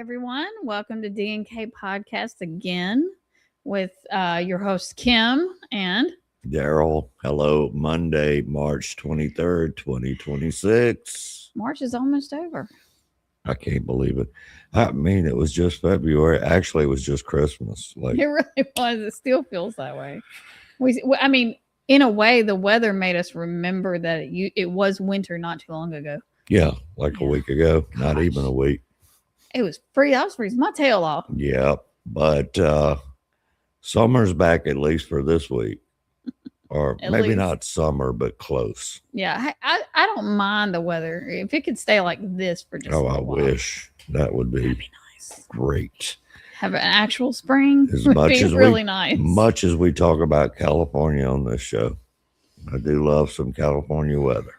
everyone. Welcome to D&K Podcast again with your host, Kim. And Daryl, hello. Monday, March 23rd, 2026. March is almost over. I can't believe it. I mean, it was just February. Actually, it was just Christmas. Like, It really was. It still feels that way. I mean, in a way, the weather made us remember that it was winter not too long ago. yeah, like a week ago, not Gosh. even a week. It was free. I was freezing my tail off. Yeah, but summer's back at least for this week. Or At maybe least. not summer, but close. Yeah, I don't mind the weather. If it could stay like this for just a Oh, I little while, wish that would that'd be be nice. great. Have an actual spring As would much be as really nice. much as we talk about California on this show, I do love some California weather.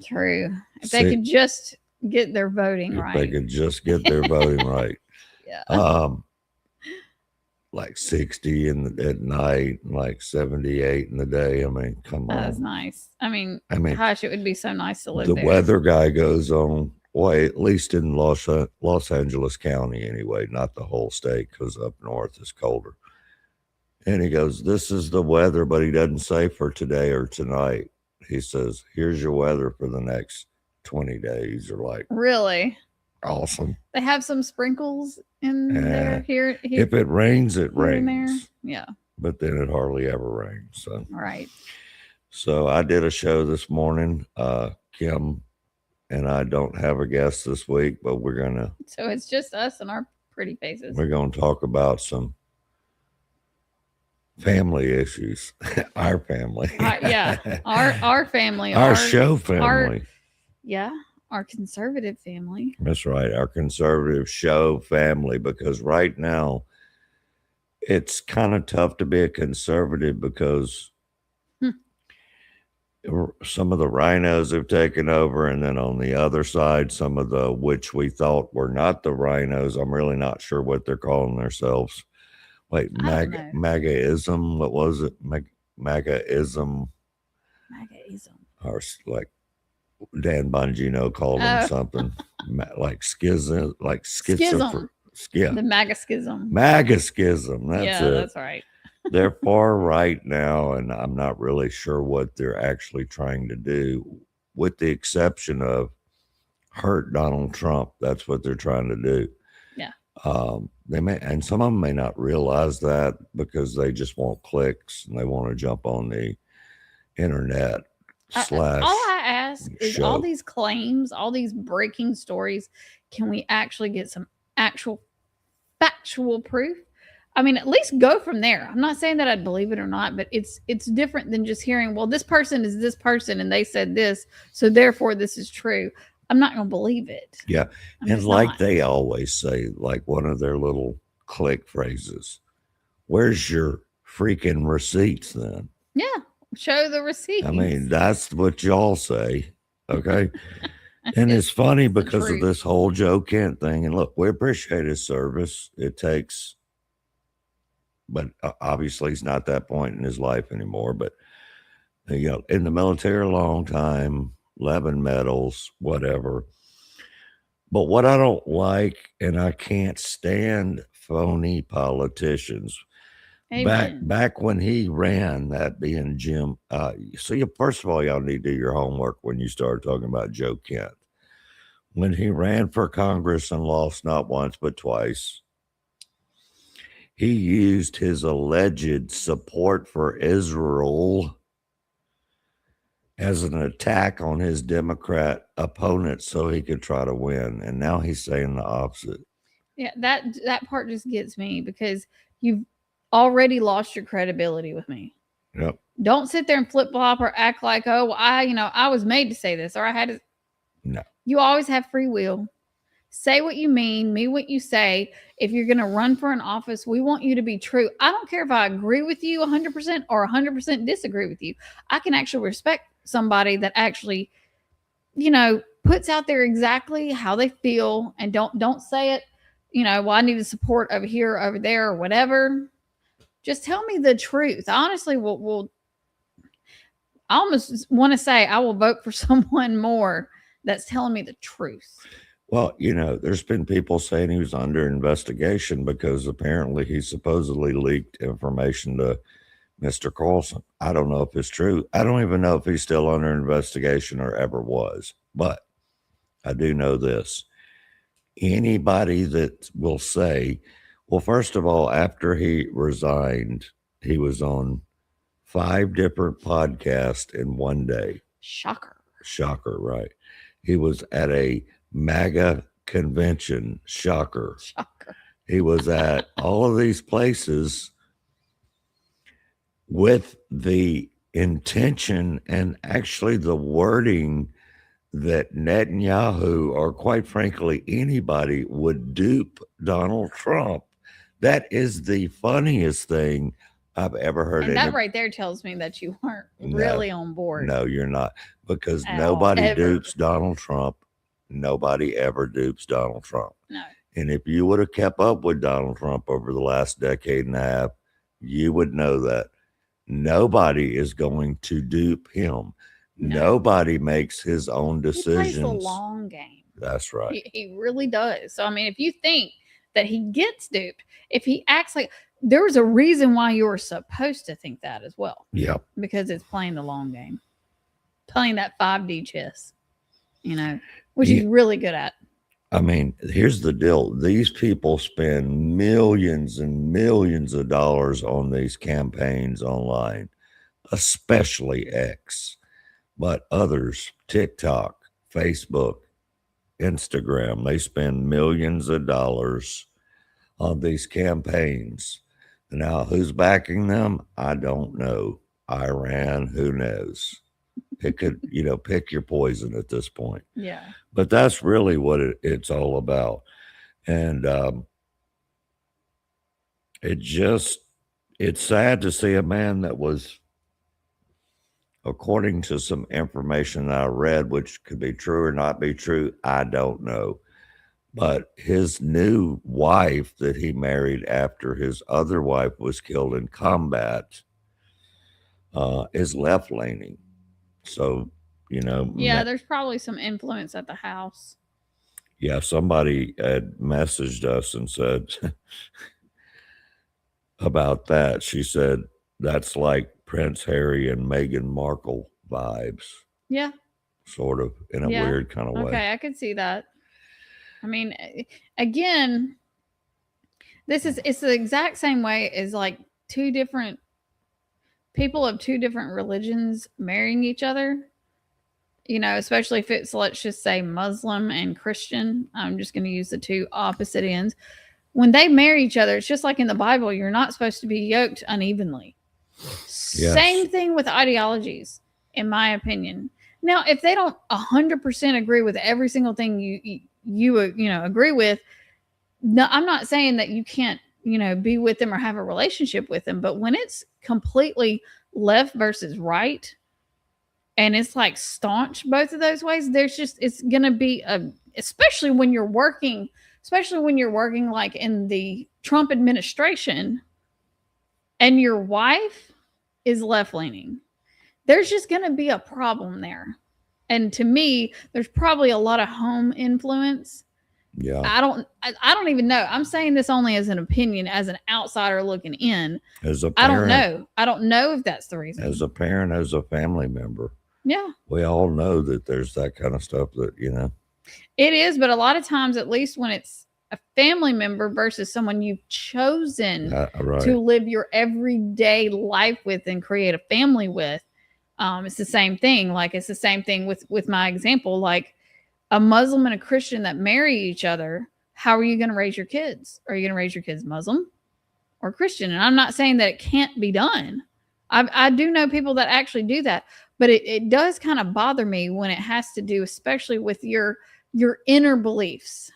True. If they could just get their voting If right. they could just get their voting right. Yeah. Like 60 at night, like 78 in the day. I mean, come on. That's nice. I mean, gosh, it would be so nice to live the there. weather guy goes on, well, at least in Los Angeles County anyway, not the whole state, because up north is colder. And he goes, this is the weather, but he doesn't say for today or tonight. He says, here's your weather for the next 20 days, or like, Really? awesome. They have some sprinkles in there. Here. If it rains, it here and rains. there. Yeah. But then it hardly ever rains. So Right. So I did a show this morning. Kim and I don't have a guest this week, but So it's just us and our pretty faces. we're gonna talk about some family issues. Our family. Yeah. Our family. Our show family. Our conservative family. That's right. Our conservative show family, because right now it's kind of tough to be a conservative because some of the rhinos have taken over, and then on the other side, some of the which we thought were not the rhinos. I'm really not sure what they're calling themselves. Wait, MAGAism. What was it? MAGAism. MAGAism. Or like Dan Bongino called them something like schism, like schizophrenia. Yeah. The MAGA schism. MAGA schism. That's it. That's right. They're far right now, and I'm not really sure what they're actually trying to do, with the exception of hurt Donald Trump. That's what they're trying to do. Yeah. They may, and some of them may not realize that because they just want clicks and they want to jump on the internet. All I ask is all these claims, all these breaking stories, can we actually get some actual factual proof? I mean, at least go from there. I'm not saying that I'd believe it or not, but it's different than just hearing, well, this person is this person and they said this, so therefore this is true. I'm not going to believe it. Yeah. And like they always say, like one of their little click phrases, where's your freaking receipts then? Yeah. Show the receipts. I mean, that's what y'all say. Okay. And it's funny because of this whole Joe Kent thing. And look, we appreciate his service. It takes, but obviously he's not that point in his life anymore. But you know, in the military a long time, 11 medals, whatever. But what I don't like, and I can't stand phony politicians. Back when he ran, that being Jim. So first of all, y'all need to do your homework when you start talking about Joe Kent. When he ran for Congress and lost not once but twice, he used his alleged support for Israel as an attack on his Democrat opponent so he could try to win. And now he's saying the opposite. Yeah, that part just gets me because you've already lost your credibility with me. Yep. Don't sit there and flip flop or act like, oh, I was made to say this, or I had to. No. You always have free will. Say what you mean what you say. If you're going to run for an office, we want you to be true. I don't care if I agree with you 100% or 100% disagree with you. I can actually respect somebody that actually, puts out there exactly how they feel and don't say it, well, I need the support over here, over there, or whatever. Just tell me the truth. Honestly, I almost want to say I will vote for someone more that's telling me the truth. Well, there's been people saying he was under investigation because apparently he supposedly leaked information to Mr. Carlson. I don't know if it's true. I don't even know if he's still under investigation or ever was. But I do know this. Anybody that will say, well, first of all, after he resigned, he was on 5 different podcasts in one day. Shocker. Shocker, right? He was at a MAGA convention. Shocker. Shocker. He was at all of these places with the intention and actually the wording that Netanyahu, or quite frankly, anybody would dupe Donald Trump. That is the funniest thing I've ever heard. And that right there tells me that you weren't really on board. No, you're not, because nobody dupes Donald Trump. Nobody ever dupes Donald Trump. No. And if you would have kept up with Donald Trump over the last decade and a half, you would know that nobody is going to dupe him. No. Nobody makes his own decisions. He plays the long game. That's right. He really does. So, I mean, if you think that he gets duped, if he acts like, there's a reason why you're supposed to think that as well. Yeah. Because it's playing the long game. Playing that 5D chess, which he's really good at. I mean, here's the deal. These people spend millions and millions of dollars on these campaigns online, especially X, but others, TikTok, Facebook, Instagram, they spend millions of dollars on these campaigns. Now, who's backing them? I don't know. Iran, who knows? It could, pick your poison at this point. Yeah. But that's really what it's all about. And it's sad to see a man that was, according to some information that I read, which could be true or not be true, I don't know. But his new wife that he married after his other wife was killed in combat is left-leaning. So, yeah, there's probably some influence at the house. Yeah, somebody had messaged us and said about that. She said, that's like Prince Harry and Meghan Markle vibes. Yeah. Sort of, in a weird kind of way. Okay, I could see that. I mean, again, it's the exact same way as like two different people of two different religions marrying each other. Especially if it's, let's just say, Muslim and Christian. I'm just going to use the two opposite ends. When they marry each other, it's just like in the Bible, you're not supposed to be yoked unevenly. Yes. Same thing with ideologies, in my opinion. Now, if they don't 100% agree with every single thing you agree with, no, I'm not saying that you can't, be with them or have a relationship with them. But when it's completely left versus right, and it's like staunch both of those ways, it's going to be especially when you're working like in the Trump administration and your wife is left-leaning, there's just going to be a problem there. And to me, there's probably a lot of home influence. Yeah. I don't even know. I'm saying this only as an opinion, as an outsider looking in. As a parent, I don't know if that's the reason. As a parent, as a family member. Yeah. We all know that there's that kind of stuff that, It is, but a lot of times, at least when it's a family member versus someone you've chosen to live your everyday life with and create a family with, it's the same thing. Like, it's the same thing with my example, like a Muslim and a Christian that marry each other. How are you going to raise your kids? Are you going to raise your kids Muslim or Christian? And I'm not saying that it can't be done. I do know people that actually do that. But it does kind of bother me when it has to do, especially with your inner beliefs,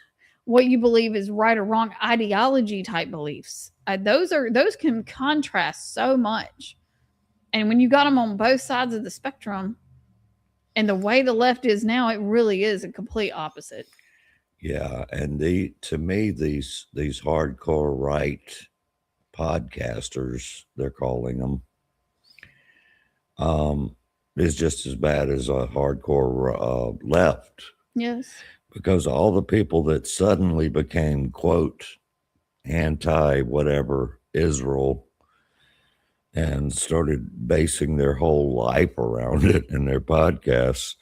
what you believe is right or wrong, ideology type beliefs. Those can contrast so much. And when you got them on both sides of the spectrum, and the way the left is now, it really is a complete opposite. Yeah, and to me, these hardcore right podcasters, they're calling them, is just as bad as a hardcore left. Yes. because all the people that suddenly became, quote, anti whatever Israel and started basing their whole life around it in their podcasts,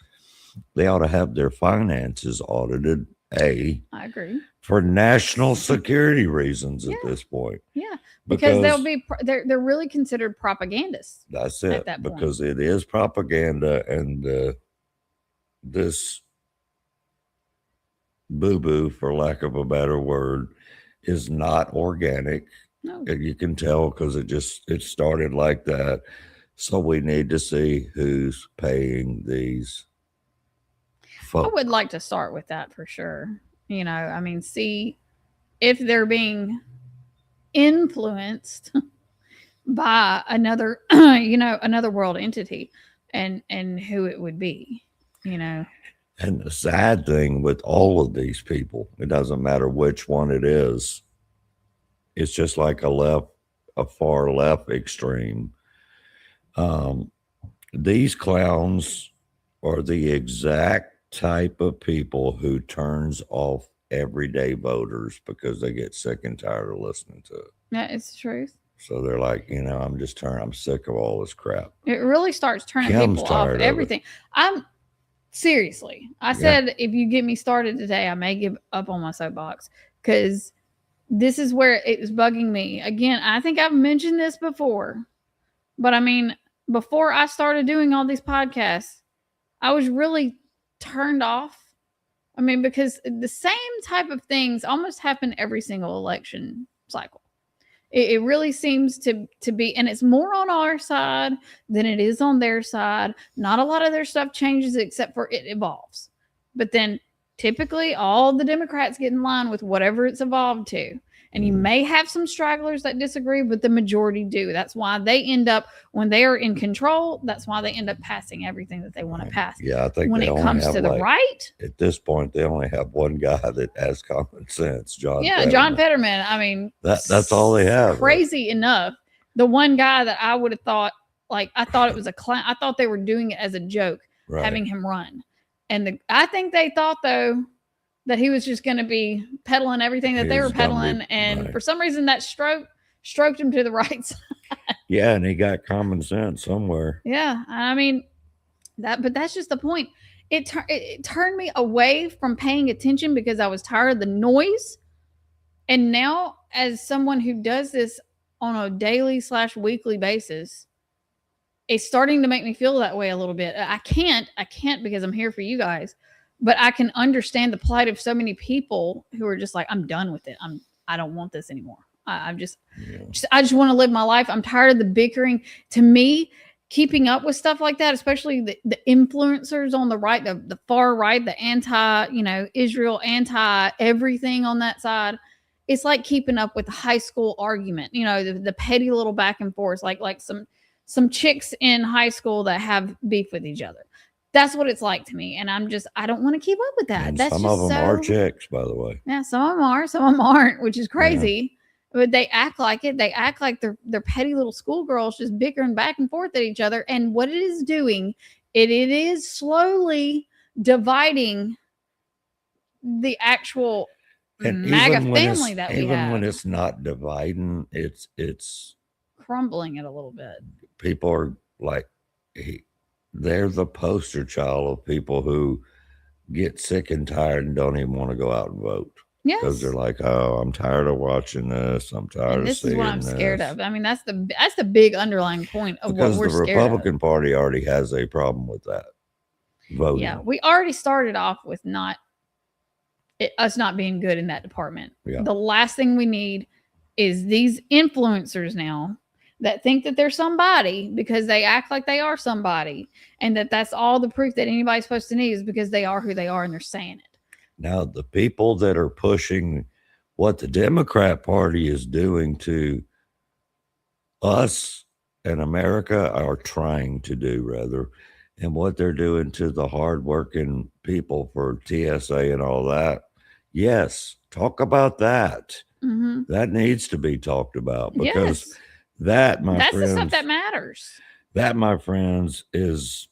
they ought to have their finances audited, I agree. for national security reasons at Yeah. this point. Yeah, because they're really considered propagandists. That's at it. that point. Because it is propaganda, and this boo boo, for lack of a better word, is not organic. No, And you can tell because it started like that. So we need to see who's paying these I folks. would like to start with that for sure. I mean, see if they're being influenced by another, another world entity, and who it would be. And the sad thing with all of these people, it doesn't matter which one it is, it's just like a far left extreme. These clowns are the exact type of people who turns off everyday voters because they get sick and tired of listening to it. Yeah, it's the truth. So they're like, I'm sick of all this crap. It really starts turning Kim's people off tired of everything. I'm seriously. I said if you get me started today, I may give up on my soapbox, because this is where it was bugging me. Again, I think I've mentioned this before, but I mean, before I started doing all these podcasts, I was really turned off. I mean, because the same type of things almost happen every single election cycle. It really seems to be, and it's more on our side than it is on their side. Not a lot of their stuff changes except for it evolves. But then typically all the Democrats get in line with whatever it's evolved to. And you may have some stragglers that disagree, but the majority do. That's why they end up, when they are in control, that's why they end up passing everything that they want to pass. Yeah, I think when it comes to the right, at this point, they only have one guy that has common sense, John. Yeah, Fetterman. John Fetterman. I mean, that's all they have. Crazy enough, the one guy that I would have thought, like, I thought it was a clown. I thought they were doing it as a joke, having him run. And I think they thought, though, that he was just going to be peddling everything that they were peddling. And for some reason, that stroked him to the right side. Yeah, and he got common sense somewhere. Yeah, I mean, but that's just the point. It turned me away from paying attention because I was tired of the noise. And now, as someone who does this on a daily / weekly basis, it's starting to make me feel that way a little bit. I can't because I'm here for you guys. But I can understand the plight of so many people who are just like, I'm done with it. I don't want this anymore. I just want to live my life. I'm tired of the bickering. To me, keeping up with stuff like that, especially the influencers on the right, the far right, the anti, Israel, anti everything on that side. It's like keeping up with the high school argument, the petty little back and forth, like some chicks in high school that have beef with each other. That's what it's like to me. And I don't want to keep up with that. And that's some just of them are chicks, by the way. Yeah, some of them are, some of them aren't, which is crazy. Yeah. But they act like it. They act like they're petty little schoolgirls just bickering back and forth at each other. And what it is doing, it is slowly dividing the actual MAGA family that we have. Even when it's not dividing, it's crumbling it a little bit. People are like, they're the poster child of people who get sick and tired and don't even want to go out and vote. Yes. Because they're like, oh, I'm tired of watching this. I'm tired of seeing this. This is what I'm scared of. I mean, that's the big underlying point of what we're scared of. Because the Republican Party already has a problem with that voting. Yeah, we already started off with us not being good in that department. Yeah. The last thing we need is these influencers now that think that they're somebody because they act like they are somebody, and that's all the proof that anybody's supposed to need is because they are who they are and they're saying it. Now, the people that are pushing what the Democrat Party is doing to us and America are trying to do, rather, and what they're doing to the hardworking people for TSA and all that. Yes, talk about that. Mm-hmm. That needs to be talked about because that's the stuff that matters. That, my friends, is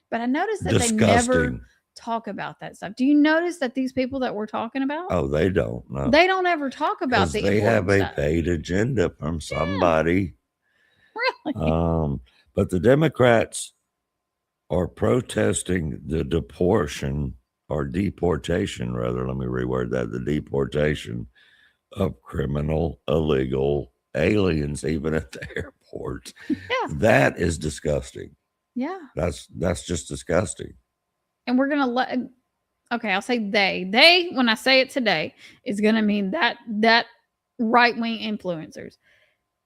But I noticed that disgusting. they never talk about that stuff. Do you notice that these people that we're talking about, Oh, they don't know. they don't ever talk about 'Cause the they have important a stuff. paid agenda from somebody. Really? But the Democrats are protesting the deportation or deportation, rather. Let me reword that: the deportation of criminal, illegal aliens, even at the airport. Yeah. That is disgusting. Yeah. That's just disgusting. And we're going to let, okay, I'll say they, when I say it today, is going to mean that right-wing influencers.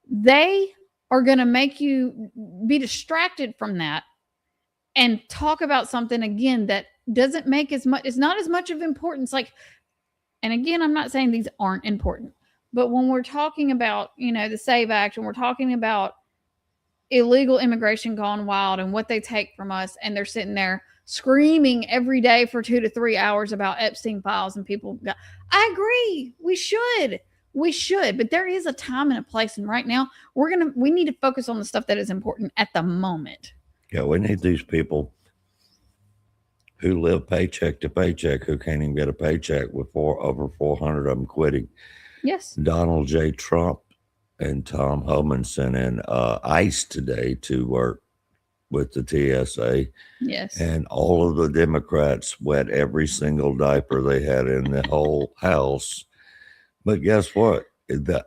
They are going to make you be distracted from that and talk about something again that doesn't make as much, it's not as much of importance. Like, and again, I'm not saying these aren't important, but when we're talking about, the SAVE Act, and we're talking about illegal immigration gone wild and what they take from us, and they're sitting there screaming every day for 2 to 3 hours about Epstein files and people I agree, we should, but there is a time and a place, and right now we need to focus on the stuff that is important at the moment. Yeah, we need these people who live paycheck to paycheck, who can't even get a paycheck, with over 400 of them quitting. Yes. Donald J. Trump and Tom Homan sent in ICE today to work with the TSA. Yes. And all of the Democrats wet every single diaper they had in the whole house. But guess what?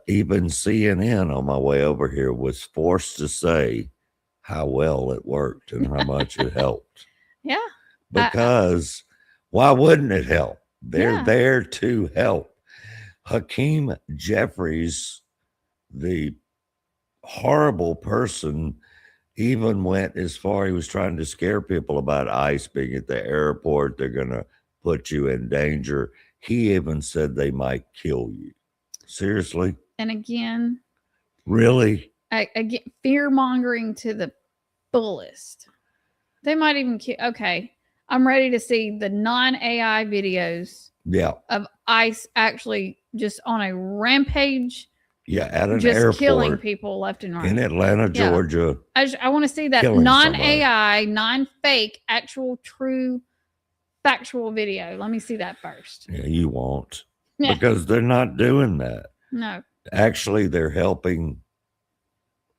Even CNN on my way over here was forced to say how well it worked and how much it helped. Yeah. Because why wouldn't it help? They're there to help. Hakeem Jeffries, the horrible person, even went as far, he was trying to scare people about ICE being at the airport. They're going to put you in danger. He even said they might kill you. Seriously? And again, really? Again, fear mongering to the fullest. They might even okay. I'm ready to see the non-AI videos of ICE actually just on a rampage. Yeah, at an just airport, killing people left and right in Atlanta, Georgia. I want to see that non-AI, non-fake, actual, true, factual video. Let me see that first. Yeah, you won't. Because they're not doing that. No. Actually, they're helping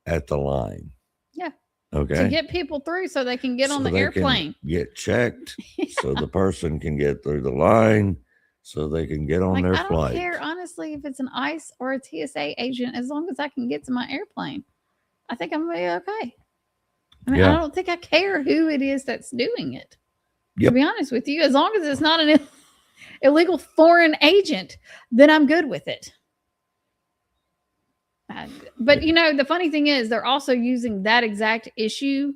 at the line. Yeah. Okay. To get people through so they can get on the airplane. Get checked so the person can get through the line so they can get on their flight. I don't care, honestly, if it's an ICE or a TSA agent, as long as I can get to my airplane. I think I'm going to be okay. I mean, I don't think I care who it is that's doing it. To be honest with you, as long as it's not an illegal foreign agent, then I'm good with it. But the funny thing is, they're also using that exact issue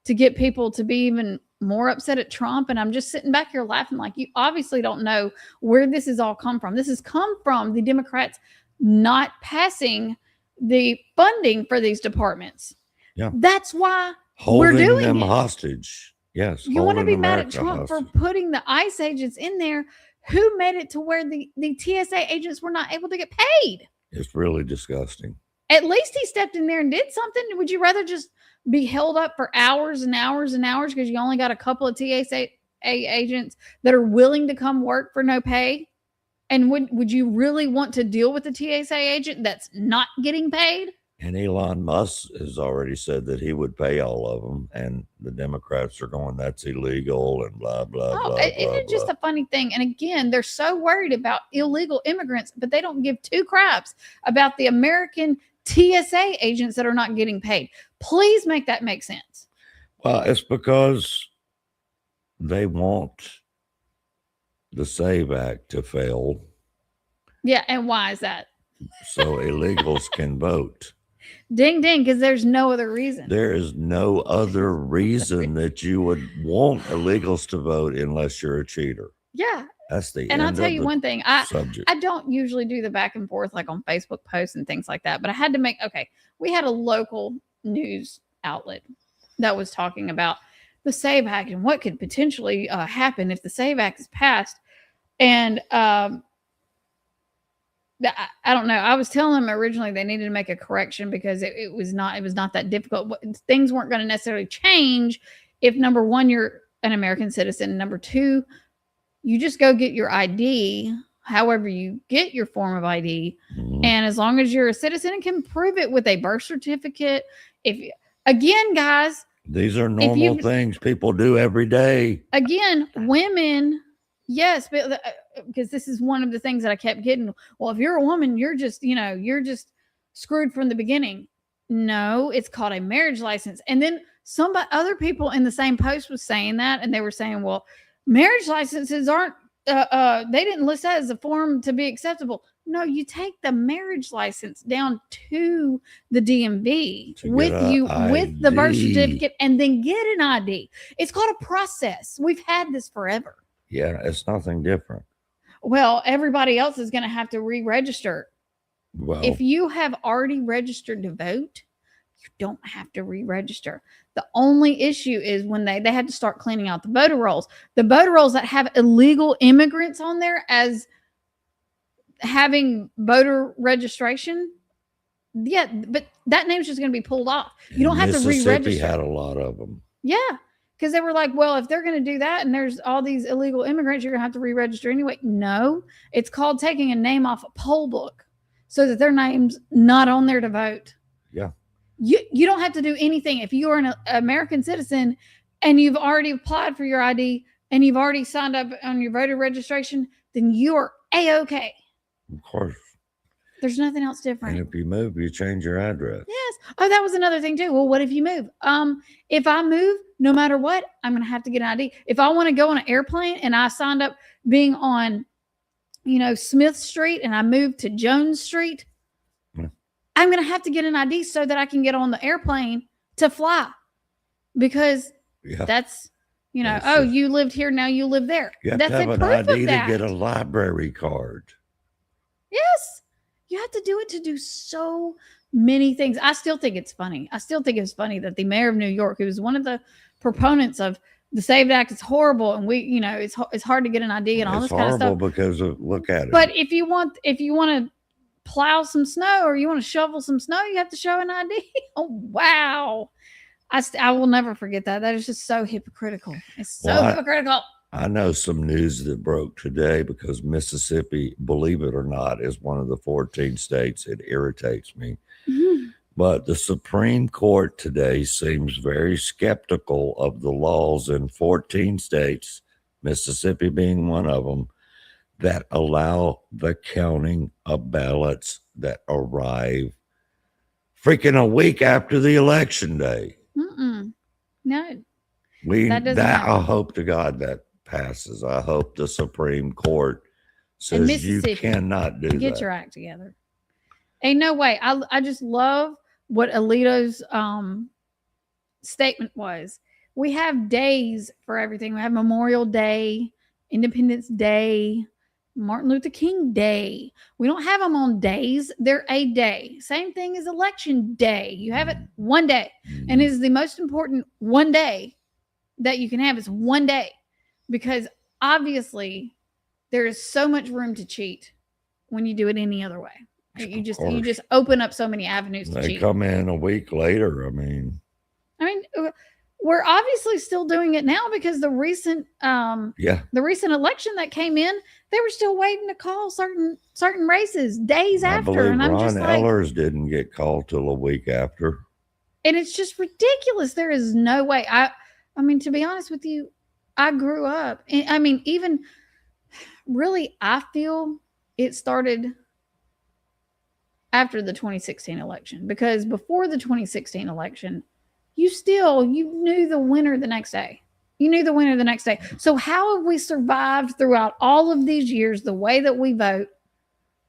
to get people to be even more upset at Trump. And I'm just sitting back here laughing, like, you obviously don't know where this has all come from. This has come from the Democrats not passing the funding for these departments. Yeah. That's why we're doing them hostage. Yes. You want to be mad at Trump for putting the ICE agents in there who made it to where the TSA agents were not able to get paid. It's really disgusting. At least he stepped in there and did something. Would you rather just be held up for hours and hours and hours because you only got a couple of TSA agents that are willing to come work for no pay? And would you really want to deal with a TSA agent that's not getting paid? And Elon Musk has already said that he would pay all of them. And the Democrats are going, that's illegal and blah, blah, blah. It's just a funny thing. And again, they're so worried about illegal immigrants, but they don't give two craps about the American TSA agents that are not getting paid. Please make that make sense. Well, it's because they want the SAVE Act to fail. Yeah, and why is that? So illegals can vote. Ding, ding, because there's no other reason. There is no other reason that you would want illegals to vote unless you're a cheater. Yeah. That's the and end I'll tell you one thing. I don't usually do the back and forth like on Facebook posts and things like that, but I had to we had a local news outlet that was talking about the SAVE Act and what could potentially happen if the SAVE Act is passed. And I don't know. I was telling them originally they needed to make a correction because it was not that difficult. Things weren't going to necessarily change if, number one, you're an American citizen. Number two, you just go get your ID, however you get your form of ID. Mhm. And as long as you're a citizen and can prove it with a birth certificate, again, guys, These are normal things people do every day. Again, women, yes, but because this is one of the things that I kept getting. Well, if you're a woman, you're just screwed from the beginning. No, it's called a marriage license. And then other people in the same post was saying that, and they were saying, well, marriage licenses aren't. They didn't list that as a form to be acceptable. No, you take the marriage license down to the DMV with the birth certificate, and then get an ID. It's called a process. We've had this forever. Yeah, it's nothing different. Well, everybody else is going to have to re-register. Well, if you have already registered to vote, you don't have to re-register. The only issue is when they had to start cleaning out the voter rolls. The voter rolls that have illegal immigrants on there as having voter registration, yeah, but that name's just going to be pulled off. You don't have to re-register. Mississippi had a lot of them. Yeah, because they were like, well, if they're going to do that and there's all these illegal immigrants, you're going to have to re-register anyway. No, it's called taking a name off a poll book so that their name's not on there to vote. Yeah. You don't have to do anything. If you are an American citizen and you've already applied for your ID and you've already signed up on your voter registration, then you are A-okay. Of course. There's nothing else different. And if you move, you change your address. Yes. Oh, that was another thing too. Well, what if you move? If I move, no matter what, I'm going to have to get an ID. If I want to go on an airplane and I signed up being on, Smith Street and I moved to Jones Street, I'm going to have to get an ID so that I can get on the airplane to fly, because that's, you lived here, now you live there. You have that's to have an proof ID of that. to get a library card. Yes. You have to do it to do so many things. I still think it's funny. I still think it's funny that the mayor of New York, who was one of the proponents of the SAVE Act, is horrible, and it's hard to get an ID and all this kind of stuff. It's horrible because look at it. But if you want to plow some snow or you want to shovel some snow, you have to show an ID. Oh, wow. I will never forget that. That is just so hypocritical. It's so hypocritical. I know some news that broke today because Mississippi, believe it or not, is one of the 14 states. It irritates me. Mm-hmm. But the Supreme Court today seems very skeptical of the laws in 14 states, Mississippi being one of them, that allow the counting of ballots that arrive freaking a week after the election day. No. I hope to God that passes. I hope the Supreme Court says you cannot do that. Get your act together. Ain't no way. I just love what Alito's statement was. We have days for everything. We have Memorial Day, Independence Day, Martin Luther King Day. We don't have them on days. They're a day. Same thing as Election Day. You have it one day. And it is the most important one day that you can have. Is one day. Because obviously there is so much room to cheat when you do it any other way. You just open up so many avenues to cheat. They come in a week later. I mean, we're obviously still doing it now because the recent election that came in, they were still waiting to call certain races days after. And I'm just like, Ehlers didn't get called till a week after. And it's just ridiculous. There is no way. I mean, to be honest with you, I grew up. I mean, even really, I feel it started after the 2016 election, because before the 2016 election, you knew the winner the next day. You knew the winner the next day. So how have we survived throughout all of these years the way that we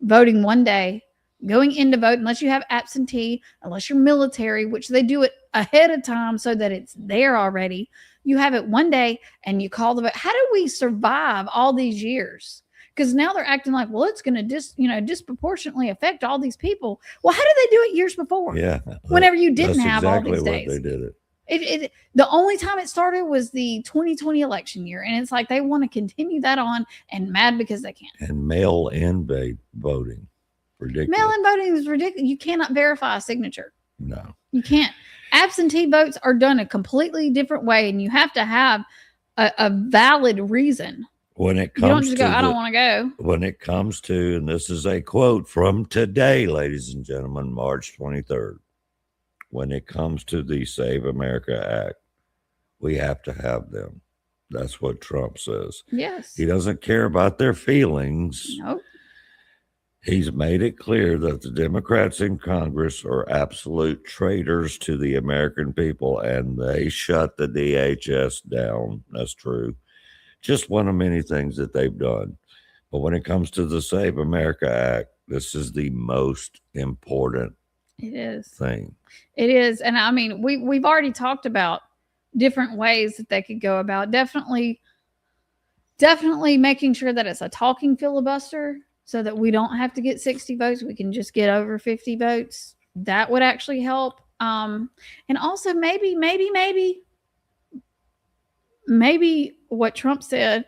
voting one day, going in to vote, unless you have absentee, unless you're military, which they do it ahead of time so that it's there already. You have it one day and you call the vote. How do we survive all these years? Because now they're acting like, well, it's going to disproportionately affect all these people. Well, how did they do it years before? Yeah. Whenever you didn't have exactly all these days. They did it. The only time it started was the 2020 election year. And it's like they want to continue that on, and mad because they can. And mail-in voting. Ridiculous. Mail-in voting is ridiculous. You cannot verify a signature. No. You can't. Absentee votes are done a completely different way, and you have to have a valid reason. When it You don't comes just to go, I don't the, want to go. when it comes to, and this is a quote from today, ladies and gentlemen, March 23rd. When it comes to the Save America Act, we have to have them. That's what Trump says. Yes. He doesn't care about their feelings. Nope. He's made it clear that the Democrats in Congress are absolute traitors to the American people, and they shut the DHS down. That's true. Just one of many things that they've done. But when it comes to the Save America Act, this is the most important It is. thing. It is. And I mean, we've already talked about different ways that they could go about. Definitely making sure that it's a talking filibuster so that we don't have to get 60 votes. We can just get over 50 votes. That would actually help. And also maybe what Trump said,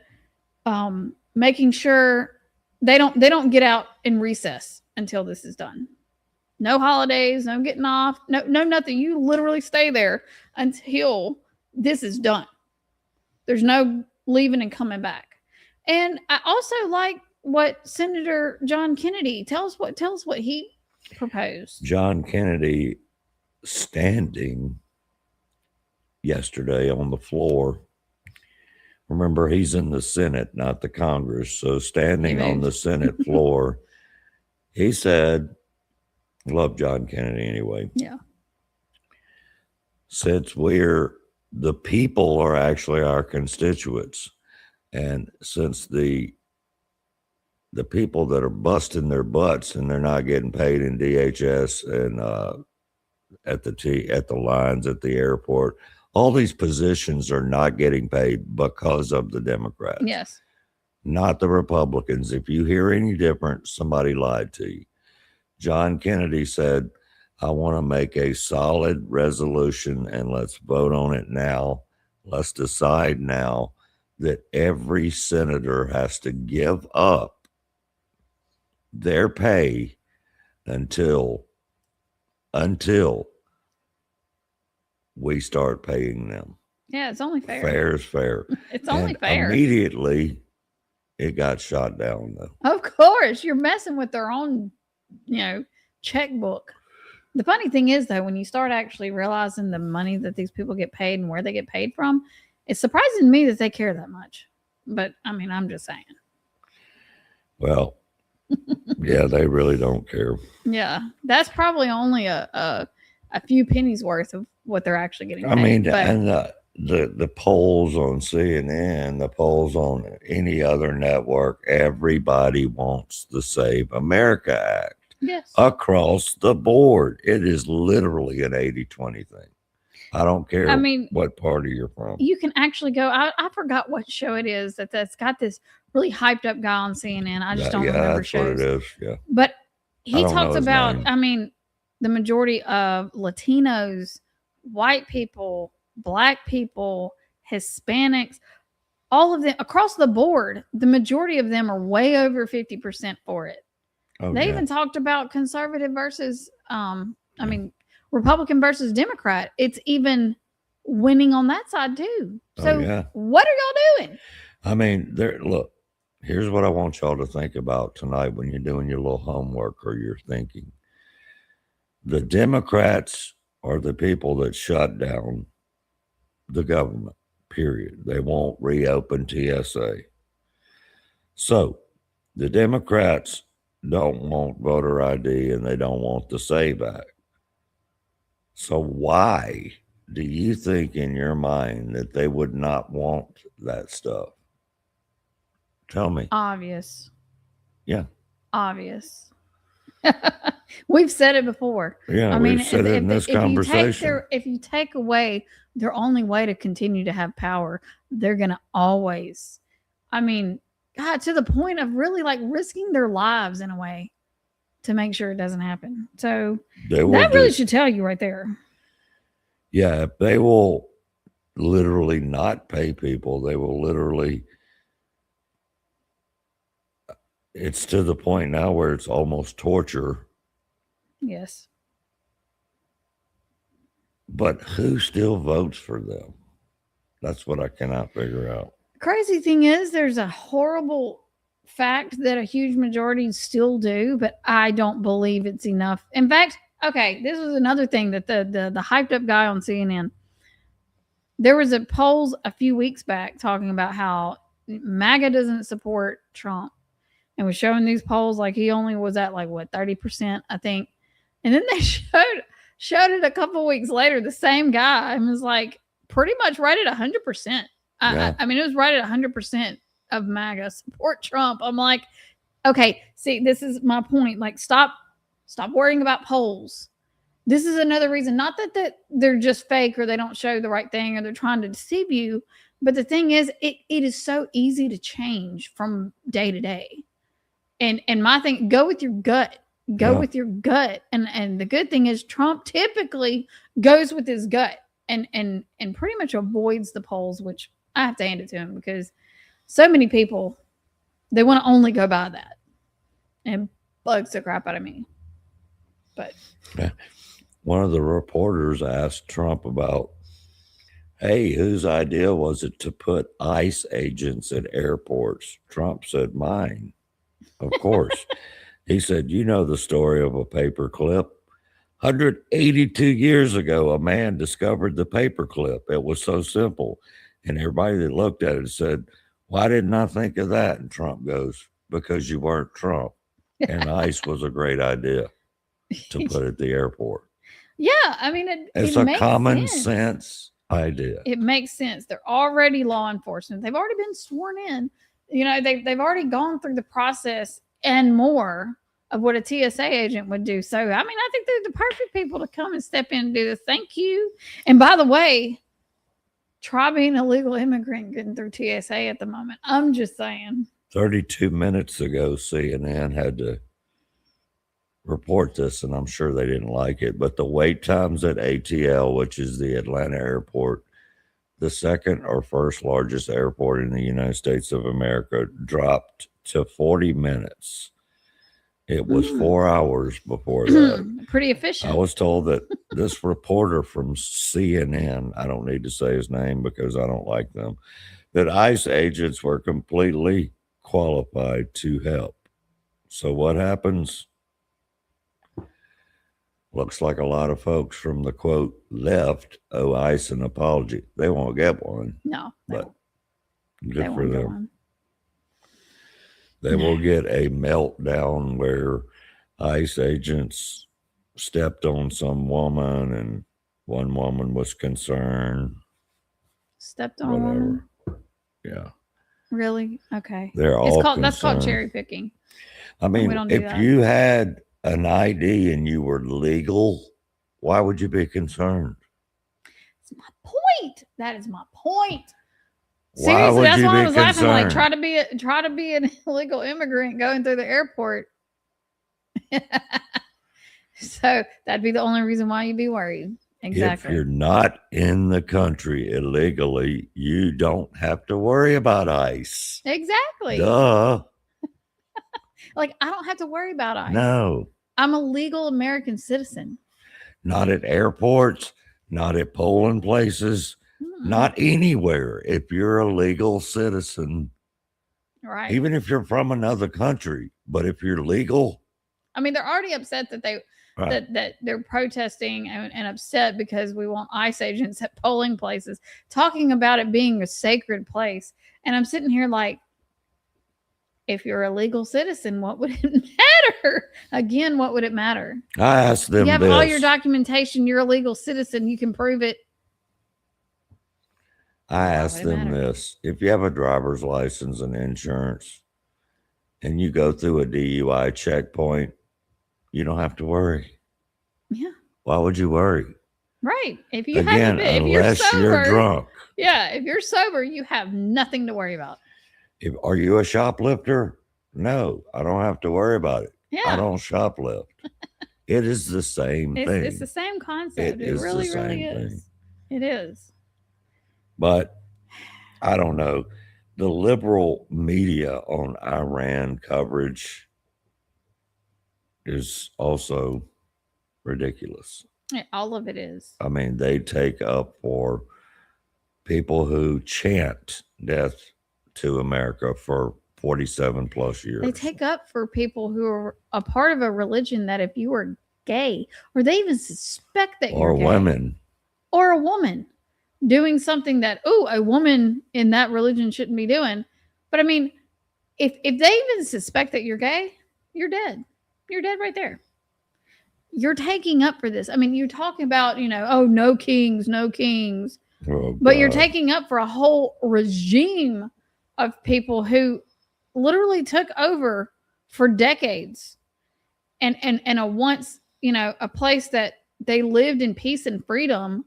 making sure they don't get out in recess until this is done. No holidays, no getting off, no nothing. You literally stay there until this is done. There's no leaving and coming back. And I also like what Senator John Kennedy tells us what he proposed. John Kennedy standing yesterday on the floor. Remember, he's in the Senate, not the Congress. So standing on the Senate floor, he said, love John Kennedy anyway. Yeah. Since the people are actually our constituents, and since the people that are busting their butts and they're not getting paid in DHS and at the lines at the airport, all these positions are not getting paid because of the Democrats. Yes. Not the Republicans. If you hear any different, somebody lied to you. John Kennedy said, I want to make a solid resolution and let's vote on it now. Let's decide now that every senator has to give up their pay until we start paying them. Yeah, it's only fair. Fair is fair. It's only fair. Immediately, it got shot down, though. Of course, you're messing with their own, checkbook. The funny thing is, though, when you start actually realizing the money that these people get paid and where they get paid from, it's surprising to me that they care that much. But I mean, I'm just saying. Well, yeah, they really don't care. Yeah, that's probably only a few pennies worth of what they're actually getting paid. I mean, and the polls on CNN, the polls on any other network, everybody wants the Save America Act. Yes. Across the board. It is literally an 80-20 thing. I don't care what party you're from. You can actually go, I forgot what show it is that's got this really hyped up guy on CNN. I just don't remember shows. What it is. Yeah. But he talks about, name. The majority of Latinos, white people, Black people, Hispanics, all of them across the board, the majority of them are way over 50% for it. Oh, they even talked about conservative versus, Republican versus Democrat. It's even winning on that side too. So what are y'all doing? I mean, look, here's what I want y'all to think about tonight when you're doing your little homework or you're thinking. The Democrats are the people that shut down the government, period. They won't reopen TSA. So the Democrats don't want voter ID and they don't want the SAVE Act. So why do you think in your mind that they would not want that stuff? Tell me. Obvious. Yeah. Obvious. We've said it before. Yeah, we've said it in this conversation. If you take away their only way to continue to have power, they're going to always, God, to the point of really like risking their lives in a way to make sure it doesn't happen. So that really should tell you right there. Yeah, they will literally not pay people. They will literally, it's to the point now where it's almost torture. Yes. But who still votes for them? That's what I cannot figure out. Crazy thing is, there's a horrible fact that a huge majority still do, but I don't believe it's enough. In fact, okay, this was another thing that the hyped up guy on CNN. There was a polls a few weeks back talking about how MAGA doesn't support Trump, and was showing these polls like he only was at like what 30%, I think, and then they showed it a couple weeks later. The same guy and was like pretty much right at 100%. Yeah. I mean, it was right at 100% of MAGA support Trump. I'm like, okay, see, this is my point. Like, stop worrying about polls. This is another reason, not that they're just fake or they don't show the right thing or they're trying to deceive you, but the thing is, it is so easy to change from day to day. And my thing, go with your gut. Go with your gut. And the good thing is Trump typically goes with his gut and pretty much avoids the polls, which I have to hand it to him, because so many people, they want to only go by that. And bugs the crap out of me. But yeah. One of the reporters asked Trump about, hey, whose idea was it to put ICE agents at airports? Trump said, mine. Of course. He said, you know the story of a paper clip. 182 years ago, a man discovered the paper clip. It was so simple. And everybody that looked at it said, why didn't I think of that? And Trump goes, because you weren't Trump. And ICE was a great idea to put at the airport. Yeah, I mean, it's a common sense idea. It makes sense. They're already law enforcement. They've already been sworn in. You know, they've already gone through the process and more of what a TSA agent would do. So, I mean, I think they're the perfect people to come and step in and do this. Thank you. And by the way, try being a legal immigrant getting through TSA at the moment. I'm just saying. 32 minutes ago, CNN had to report this, and I'm sure they didn't like it, but the wait times at ATL, which is the Atlanta airport, the second or first largest airport in the United States of America, dropped to 40 minutes. It was 4 hours before that. Pretty efficient. I was told that this reporter from CNN, I don't need to say his name because I don't like them, that ICE agents were completely qualified to help. So what happens? Looks like a lot of folks from the quote left owe ICE an apology. They won't get one. No, but good for them. They will get a meltdown where ICE agents stepped on some woman and one woman was concerned. Stepped on woman? Yeah. Really? Okay. They're all concerned. That's called cherry picking. I mean, if you had an ID and you were legal, why would you be concerned? That's my point. That is my point. Seriously, that's why I was laughing. Like, try to be an illegal immigrant going through the airport. So that'd be the only reason why you'd be worried. Exactly. If you're not in the country illegally, you don't have to worry about ICE. Exactly. Duh. Like, I don't have to worry about ICE. No. I'm a legal American citizen. Not at airports, not at polling places, not anywhere. If you're a legal citizen, right? Even if you're from another country, but if you're legal, I mean, they're already upset that that they're protesting and upset because we want ICE agents at polling places, talking about it being a sacred place. And I'm sitting here like, if you're a legal citizen, what would it matter? Again, what would it matter? I asked them. You have all your documentation. You're a legal citizen. You can prove it. I asked them this: if you have a driver's license and insurance, and you go through a DUI checkpoint, you don't have to worry. Yeah. Why would you worry? Right. If you unless you're drunk. Yeah. If you're sober, you have nothing to worry about. Are you a shoplifter? No, I don't have to worry about it. Yeah. I don't shoplift. It is the same thing. It's the same concept. It really is. It is. But I don't know. The liberal media on Iran coverage is also ridiculous. All of it is. I mean, they take up for people who chant death to America for 47 plus years. They take up for people who are a part of a religion that if you are gay, or they even suspect that or you're gay, women. or a woman doing something that, a woman in that religion shouldn't be doing. But I mean, if they even suspect that you're gay, you're dead. You're dead right there. You're taking up for this. I mean, you're talking about, no kings, no kings. Oh, But you're God. taking up for a whole regime of people who literally took over for decades. And a once, a place that they lived in peace and freedom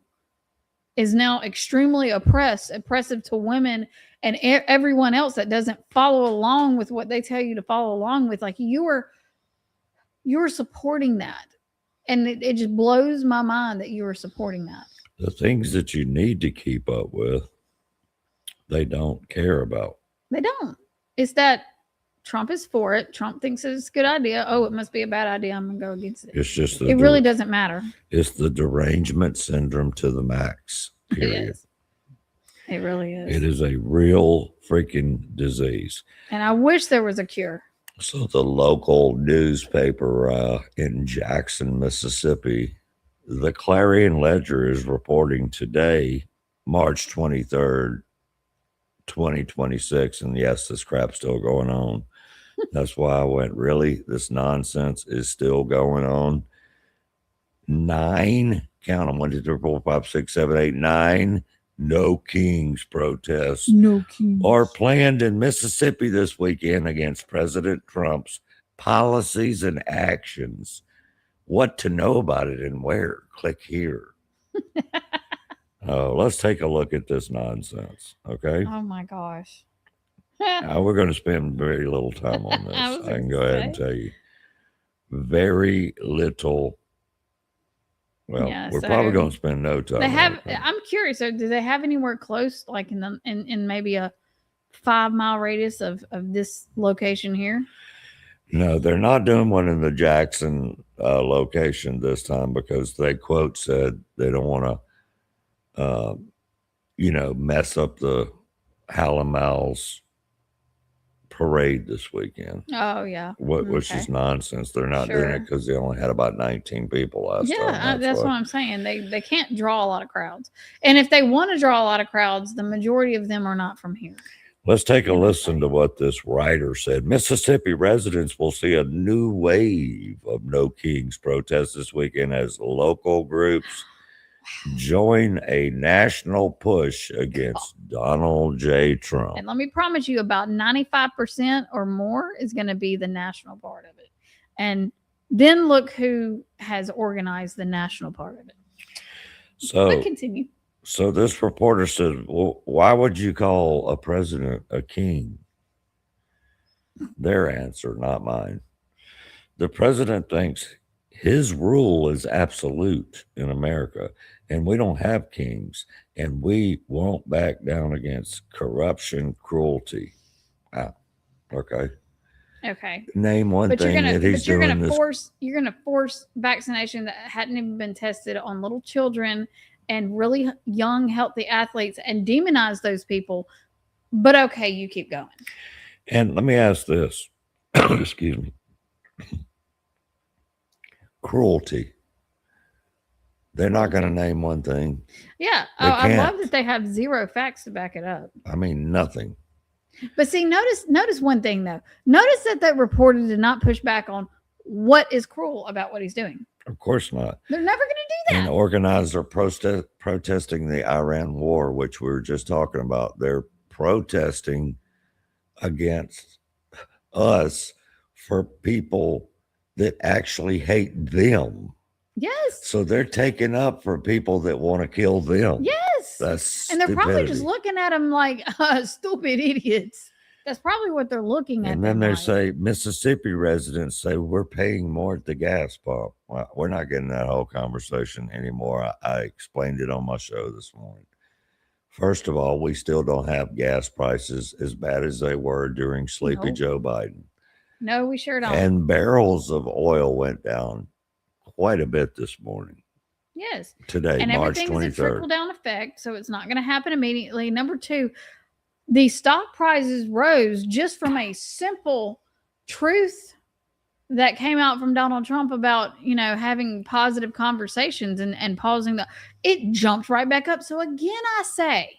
is now extremely oppressive to women and everyone else that doesn't follow along with what they tell you to follow along with. Like you're supporting that. And it just blows my mind that you are supporting that. The things that you need to keep up with, they don't care about. They don't. It's that Trump is for it. Trump thinks it's a good idea. Oh, it must be a bad idea. I'm going to go against it. It's just It really doesn't matter. It's the derangement syndrome to the max, period. It is. It really is. It is a real freaking disease. And I wish there was a cure. So the local newspaper in Jackson, Mississippi, the Clarion Ledger is reporting today, March 23rd, 2026. And yes, this crap's still going on. That's why I went, really? This nonsense is still going on. 9, count them, 1, 2, 3, 4, 5, 6, 7, 8, 9 No Kings protests No kings. are planned in Mississippi this weekend against President Trump's policies and actions. What to know about it and where? Click here. Let's take a look at this nonsense, okay? Oh my gosh. We're going to spend very little time on this. I I was can gonna go ahead and say. tell you. Very little. Well, Yeah, we're so probably going to spend no time. They on have. it. I'm curious. So, do they have anywhere close, like in maybe a 5-mile radius of this location here? No, they're not doing one in the Jackson location this time because they quote said they don't want to, mess up the Howlin' Mouse parade this weekend. Oh yeah. Which is Okay. nonsense. They're not doing Sure. it because they only had about 19 people last time. Yeah, that's why. what I'm saying. They can't draw a lot of crowds, and if they want to draw a lot of crowds, the majority of them are not from here. Let's take a Yeah, listen okay. to what this writer said. Mississippi residents will see a new wave of No Kings protests this weekend as local groups join a national push against Donald J. Trump. And let me promise you, about 95% or more is going to be the national part of it. And then look who has organized the national part of it. But So, continue. so this reporter said, well, why would you call a president a king? Their answer, not mine. The president thinks his rule is absolute in America, and we don't have kings, and we won't back down against corruption, cruelty. Okay. Okay. Name one thing that he's you're doing gonna this. you're gonna force vaccination that hadn't even been tested on little children and really young, healthy athletes and demonize those people. But okay, you keep going. And let me ask this. Excuse me. Cruelty. They're not going to name one thing. Yeah. They I love can't. that they have zero facts to back it up. I mean, nothing. But see, notice one thing though. Notice that the reporter did not push back on what is cruel about what he's doing. Of course not. They're never going to do And that. organizers are protesting the Iran war, which we were just talking about. They're protesting against us for people that actually hate them. Yes. So they're taking up for people that want to kill them. Yes. That's And they're probably just stupidity. looking at them like stupid idiots. That's probably what they're looking at. And then them they like. say Mississippi residents say we're paying more at the gas pump. Well, we're not getting that whole conversation anymore. I explained it on my show this morning. First of all, we still don't have gas prices as bad as they were during Sleepy Nope. Joe Biden. No, we sure don't. And barrels of oil went down quite a bit this morning. Yes. today, And March everything is a 23rd. trickle down effect, so it's not going to happen immediately. Number two, the stock prices rose just from a simple truth that came out from Donald Trump about, having positive conversations and pausing it jumped right back up. So again, I say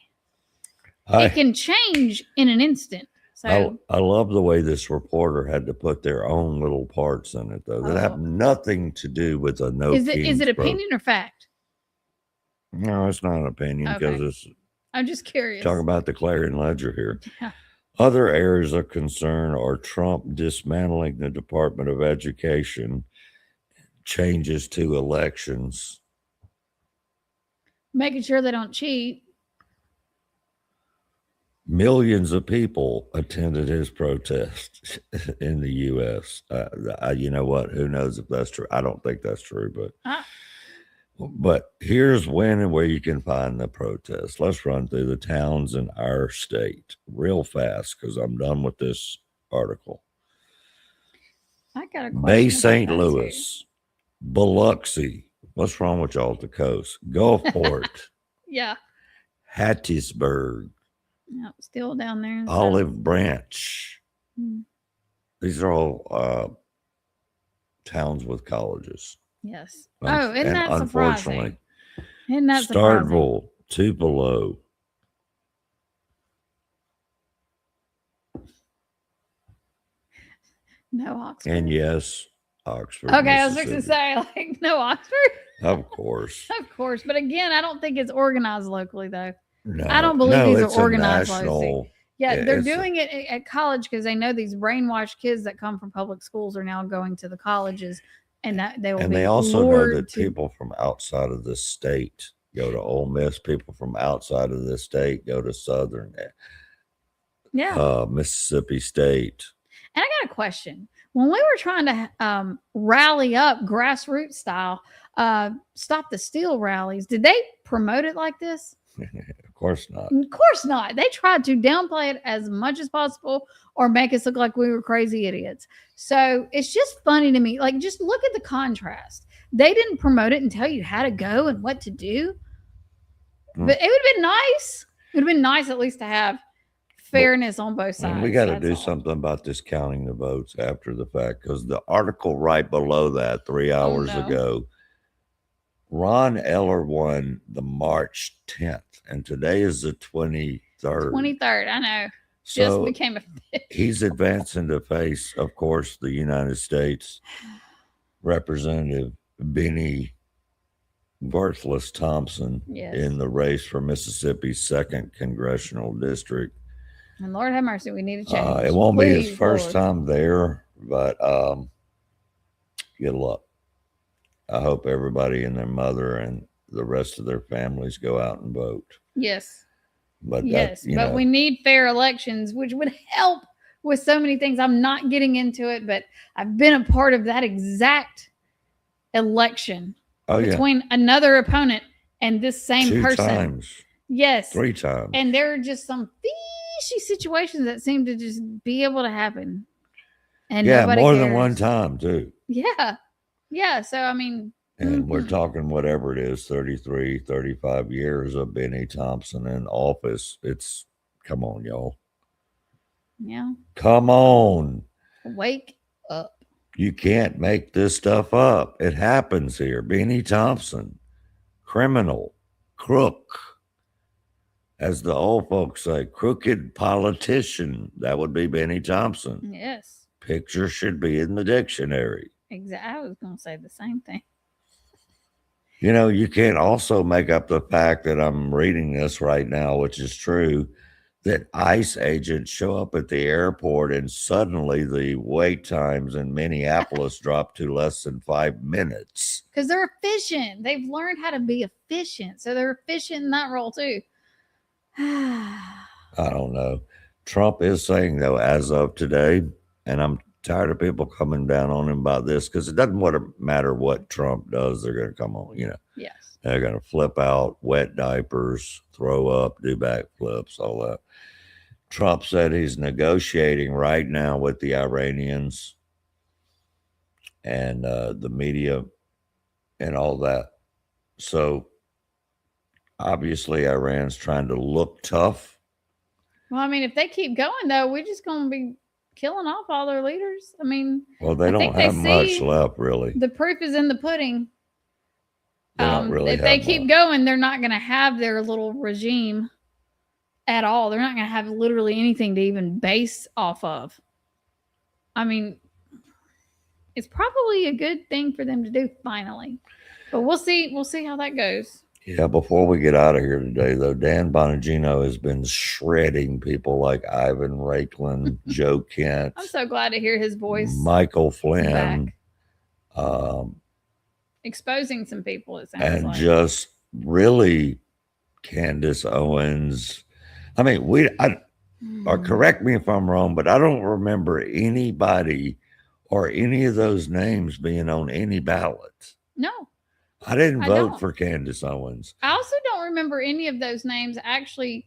it can change in an instant. So I love the way this reporter had to put their own little parts in it, though, that have nothing to do with a no. Is it opinion or fact? No, it's not an opinion because it's. I'm just curious. Talking about the Clarion Ledger here. Yeah. Other areas of concern are Trump dismantling the Department of Education, changes to elections, making sure they don't cheat. Millions of people attended his protest in the U.S. You know what? Who knows if that's true? I don't think that's true, but here's when and where you can find the protests. Let's run through the towns in our state real fast because I'm done with this article. I got a question. Bay St. Louis, Biloxi. What's wrong with y'all at the coast? Gulfport. Yeah. Hattiesburg. Yeah, still down there. Olive Branch. These are all towns with colleges. Yes. Oh, isn't that surprising? Isn't that Starkville, Tupelo. No Oxford. And yes, Oxford. Okay, I was going to say, no Oxford. Of course. Of course. But again, I don't think it's organized locally, though. No, I don't believe these are organized locally. Yeah, they're doing it at college because they know these brainwashed kids that come from public schools are now going to the colleges, and that they will. And they also know that people from outside of the state go to Ole Miss. People from outside of the state go to Southern. Yeah. Mississippi State. And I got a question. When we were trying to rally up grassroots style, stop the steal rallies, did they promote it like this? Of course not. Of course not. They tried to downplay it as much as possible or make us look like we were crazy idiots. So it's just funny to me. Like, just look at the contrast. They didn't promote it and tell you how to go and what to do. But it would have been nice. It would have been nice at least to have fairness on both sides. We got to do something about this counting the votes after the fact, because the article right below that 3 hours ago, Ron Eller won the March 10th, and today is the 23rd. 23rd, I know. So just became a he's advancing to face, of course, the United States Representative Benny Worthless Thompson in the race for Mississippi's 2nd congressional district. And Lord have mercy, we need to change. It won't be his first time there, but good luck. I hope everybody and their mother and the rest of their families go out and vote. Yes. But but we need fair elections, which would help with so many things. I'm not getting into it, but I've been a part of that exact election between another opponent and this same 2 person. times. Yes. 3 times. And there are just some fishy situations that seem to just be able to happen. And more than one time, too. Yeah. Yeah. So, I mean. And we're talking whatever it is, 33, 35 years of Benny Thompson in office. Come on, y'all. Yeah. Come on. Wake up. You can't make this stuff up. It happens here. Benny Thompson, criminal, crook. As the old folks say, crooked politician. That would be Benny Thompson. Yes. Picture should be in the dictionary. Exactly. I was going to say the same thing. You can't also make up the fact that I'm reading this right now, which is true, that ICE agents show up at the airport and suddenly the wait times in Minneapolis drop to less than 5 minutes. Because they're efficient. They've learned how to be efficient. So they're efficient in that role too. I don't know. Trump is saying, though, as of today, and I'm tired of people coming down on him about this, because it doesn't matter what Trump does, they're going to come on, Yes. They're going to flip out, wet diapers, throw up, do backflips, all that. Trump said he's negotiating right now with the Iranians and the media and all that So obviously Iran's trying to look tough. Well, I mean, if they keep going though, we're just going to be killing off all their leaders. I mean, Well, they I don't think they have much see left, really. the proof is in the pudding. They don't really If they have keep much. going, they're not going to have their little regime at all. They're not going to have literally anything to even base off of. I mean, it's probably a good thing for them to do finally, but we'll see. We'll see how that goes. Yeah, before we get out of here today, though, Dan Bongino has been shredding people like Ivan Raiklan, Joe Kent. I'm so glad to hear his voice. Michael Flynn. Exposing some people, it sounds and like. just really Candace Owens. I mean, or correct me if I'm wrong, but I don't remember anybody or any of those names being on any ballot. No. I didn't vote for Candace Owens. I also don't remember any of those names actually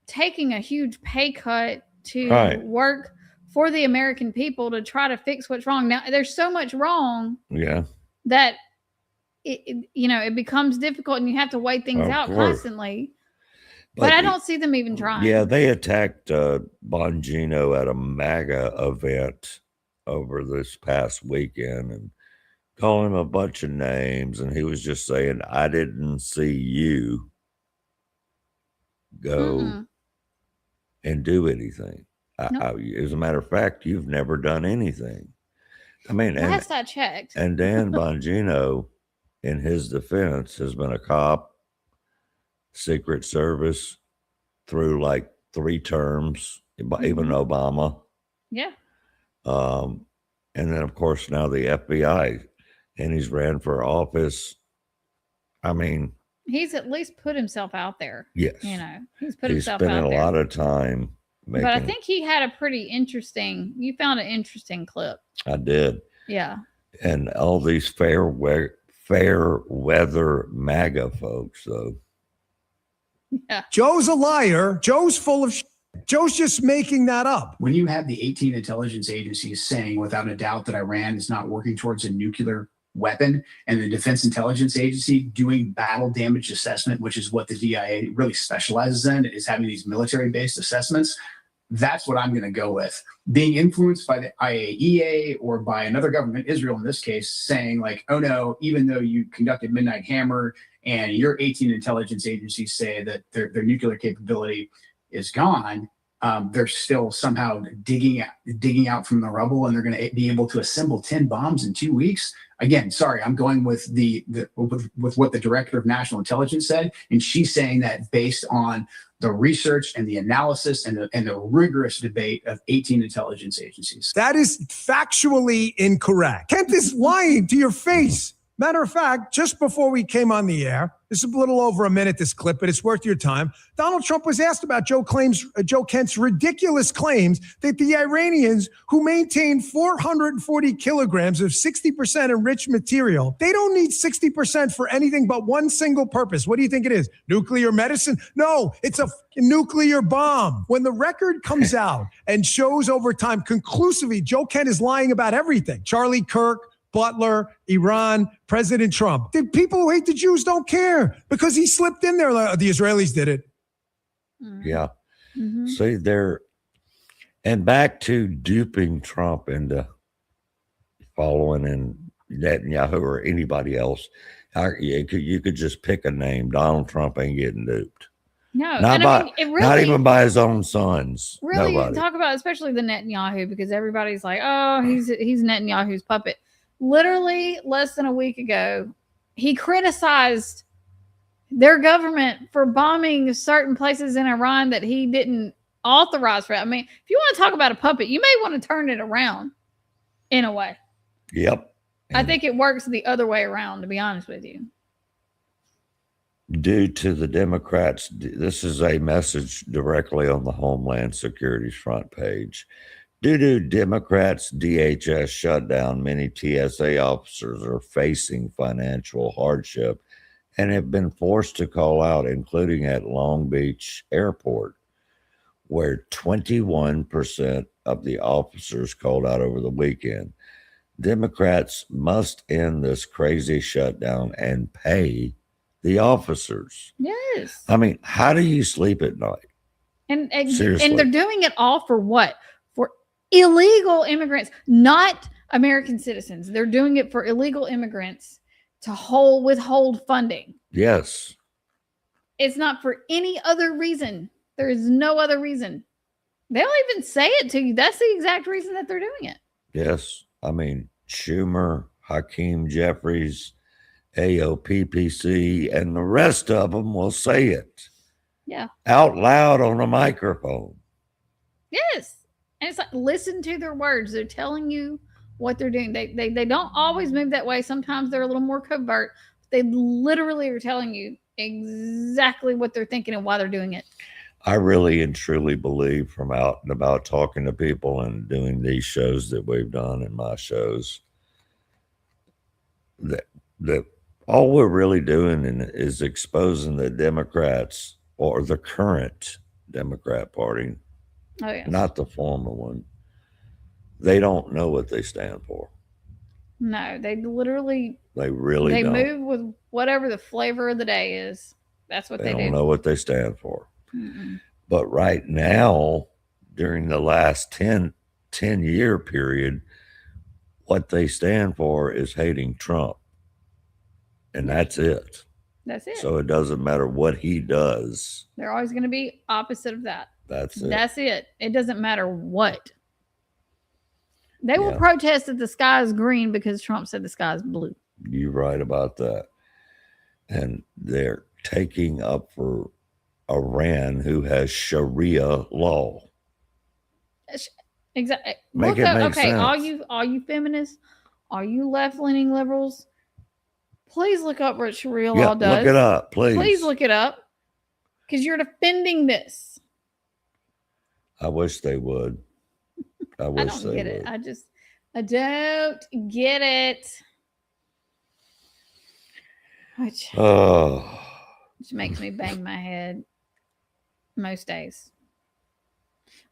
taking a huge pay cut to work for the American people to try to fix what's wrong. Now, there's so much wrong. Yeah. That it becomes difficult and you have to weigh things out constantly. But I don't see them even trying. Yeah, they attacked Bongino at a MAGA event over this past weekend and called him a bunch of names, and he was just saying, I didn't see you go and do anything. As a matter of fact, you've never done anything. I mean, last I checked. And Dan Bongino, in his defense, has been a cop, Secret Service through like 3 terms, even Obama. Yeah. And then, of course, now the FBI, and he's ran for office. I mean, he's at least put himself out there. Yes. He's put himself out there. He spent a lot of time making. But I think he had a pretty interesting, you found an interesting clip. I did. Yeah. And all these fair weather MAGA folks, though. Yeah. Joe's a liar. Joe's full of shit. Joe's just making that up. When you have the 18 intelligence agencies saying without a doubt that Iran is not working towards a nuclear weapon, and the Defense Intelligence Agency doing battle damage assessment, which is what the DIA really specializes in, is having these military-based assessments, that's what I'm going to go with. Being influenced by the IAEA or by another government, Israel in this case, saying like, oh no, even though you conducted Midnight Hammer and your 18 intelligence agencies say that their nuclear capability is gone, they're still somehow digging out from the rubble, and they're going to be able to assemble 10 bombs in 2 weeks. Again, sorry, I'm going with with what the director of national intelligence said, and she's saying that based on the research and the analysis and the rigorous debate of 18 intelligence agencies. That is factually incorrect. Kent is lying to your face. Matter of fact, just before we came on the air, this is a little over a minute, this clip, but it's worth your time. Donald Trump was asked about Joe Kent's ridiculous claims that the Iranians, who maintain 440 kilograms of 60% enriched material, they don't need 60% for anything but one single purpose. What do you think it is? Nuclear medicine? No, it's a nuclear bomb. When the record comes out and shows over time conclusively Joe Kent is lying about everything, Charlie Kirk, Butler, Iran, President Trump. The people who hate the Jews don't care because he slipped in there. The Israelis did it. Yeah. Mm-hmm. See, and back to duping Trump into following in Netanyahu or anybody else. You could just pick a name. Donald Trump ain't getting duped. No, not even by his own sons. Really, Nobody. Talk about especially the Netanyahu, because everybody's like, oh, he's Netanyahu's puppet. Literally less than a week ago, he criticized their government for bombing certain places in Iran that he didn't authorize for. I mean, if you want to talk about a puppet, you may want to turn it around in a way. Yep. I think it works the other way around, to be honest with you. Due to the Democrats, this is a message directly on the Homeland Security's front page. Due to Democrats' DHS shutdown, many TSA officers are facing financial hardship and have been forced to call out, including at Long Beach Airport, where 21% of the officers called out over the weekend. Democrats must end this crazy shutdown and pay the officers. Yes. I mean, how do you sleep at night? And Seriously. they're doing it all for what? For illegal immigrants, not American citizens. They're doing it for illegal immigrants to withhold funding. Yes. It's not for any other reason. There is no other reason. They don't even say it to you. That's the exact reason that they're doing it. Yes. I mean, Schumer, Hakeem Jeffries, AOPPC, and the rest of them will say it. Yeah. Out loud on a microphone. Yes. And it's like, listen to their words. They're telling you what they're doing. They don't always move that way. Sometimes they're a little more covert. They literally are telling you exactly what they're thinking and why they're doing it. I really and truly believe from out and about talking to people and doing these shows that we've done and my shows that all we're really doing is exposing the Democrats or the current Democrat Party, Oh, yeah. not the former one. They don't know what they stand for. No, they literally They really they don't. move with whatever the flavor of the day is. That's what They they don't do. know what they stand for. Mm-mm. But right now, during the last 10-year period, what they stand for is hating Trump. And that's it. That's it. So it doesn't matter what he does. They're always going to be opposite of that. That's it. That's it. It doesn't matter what. They will Yeah. protest that the sky is green because Trump said the sky is blue. You're right about that. And they're taking up for Iran, who has Sharia law. Exactly. Make it make okay, sense. all you feminists, all you left-leaning liberals, please look up what Sharia Yeah, law does. look it up, please. Please look it up. Because you're defending this. I wish they would. I I wish don't they get would. it. I don't get it. Which Oh, makes me bang my head most days.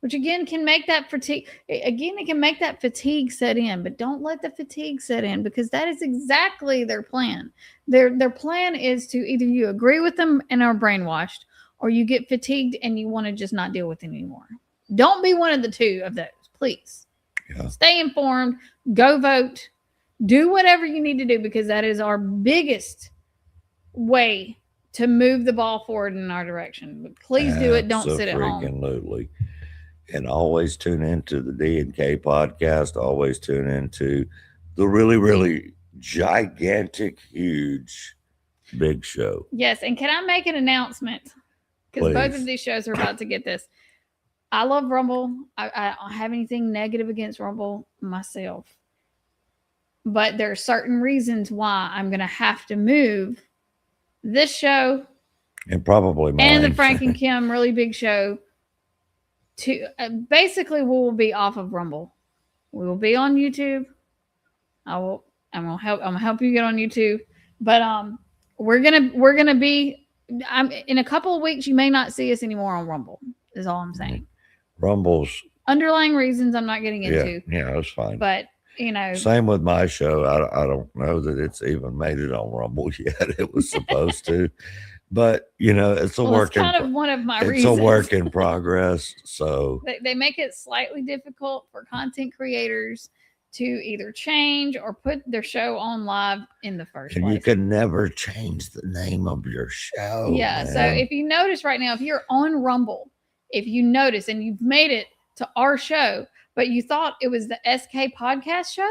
Which again can make that fatigue. Again, it can make that fatigue set in, but don't let the fatigue set in because that is exactly their plan. Their plan is to either you agree with them and are brainwashed, or you get fatigued and you want to just not deal with it anymore. Don't be one of the two of those, please. Yeah. Stay informed. Go vote. Do whatever you need to do because that is our biggest way to move the ball forward in our direction. But please do it. Don't sit at home. Absolutely. And always tune into the D&K podcast. Always tune into the really, really gigantic, huge, big show. Yes. And can I make an announcement? Because both Please. of these shows are about to get this. I love Rumble. I don't have anything negative against Rumble myself. But there are certain reasons why I'm going to have to move this show And probably mine. and the Frank and Kim really big show to basically we will be off of Rumble. We will be on YouTube. I'm gonna help you get on YouTube. But we're gonna be in a couple of weeks you may not see us anymore on Rumble, is all I'm saying. Rumble's. Underlying reasons I'm not getting Yeah, into. yeah, that's fine. But you know, Same with my show. I don't know that it's even made it on Rumble yet. It was supposed to. But you know, it's a well, work it's kind of one of my it's reasons. a work in progress. So They make it slightly difficult for content creators to either change or put their show on live in the first and place. you can never change the name of your show. Yeah. So man. if you notice right now, if you're on Rumble, if you notice and you've made it to our show, but you thought it was the SK podcast show,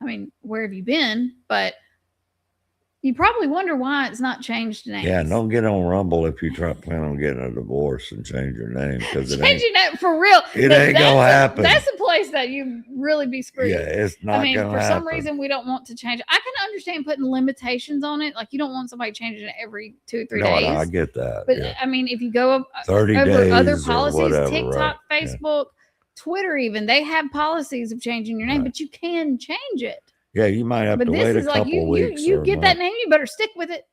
I mean, where have you been? But you probably wonder why it's not changed names. Yeah, don't get on Rumble if you plan on getting a divorce and change your name because it ain't. Changing that for real. It ain't gonna happen. That's a place that you really be screwed. Yeah, it's not I mean, gonna for happen. some reason, we don't want to change. I can understand putting limitations on it. Like you don't want somebody changing it every 2 or 3 days. No, I get that. But yeah. I mean, if you go 30 over days other or policies, whatever, TikTok, right? Facebook, Twitter, even they have policies of changing your name, Right. but you can change it. Yeah, you might have But to this wait a is couple like you weeks. you or a get that month. name, you better stick with it.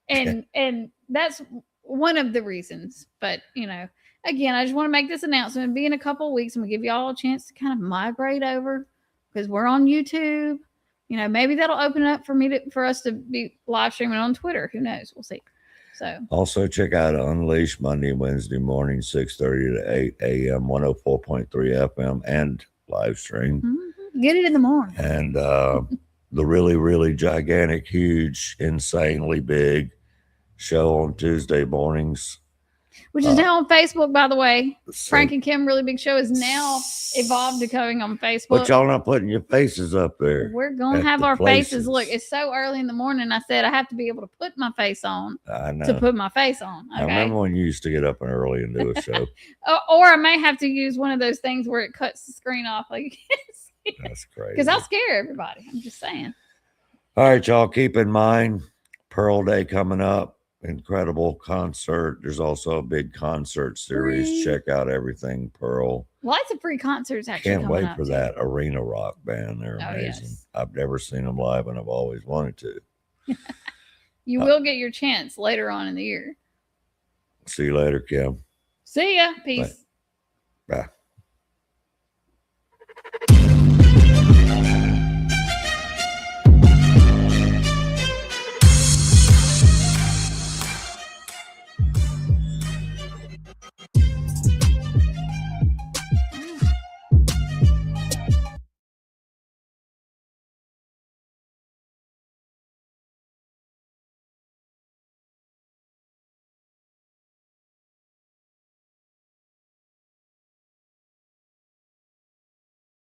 And that's one of the reasons. But you know, again, I just want to make this announcement. Be in a couple of weeks, and we give y'all a chance to kind of migrate over because we're on YouTube. You know, maybe that'll open it up for us to be live streaming on Twitter. Who knows? We'll see. So Also, check out Unleashed Monday, Wednesday morning, 6:30 to 8 a.m., 104.3 FM, and live stream. get it in the morning. And the really, really gigantic, huge, insanely big show on Tuesday mornings. Which is now on Facebook, by the way. So- Frank and Kim Really Big Show is now evolved to going on Facebook. But y'all not putting your faces up there. We're going at to have the our faces. places. Look, it's so early in the morning. I said I have to be able to put my face on I know. to put my face on. I Okay. remember when you used to get up and early and do a show. Or I may have to use one of those things where it cuts the screen off. Like, That's crazy. because I'll scare everybody. I'm just saying. All right, y'all, keep in mind Pearl Day coming up. Incredible concert. There's also a big concert series. Free. Check out everything Pearl. Lots of free concerts actually. Can't coming wait up for too. that Arena Rock band. They're Oh, amazing. yes. I've never seen them live and I've always wanted to. You will get your chance later on in the year. See you later, Kim. See ya. Peace. Bye.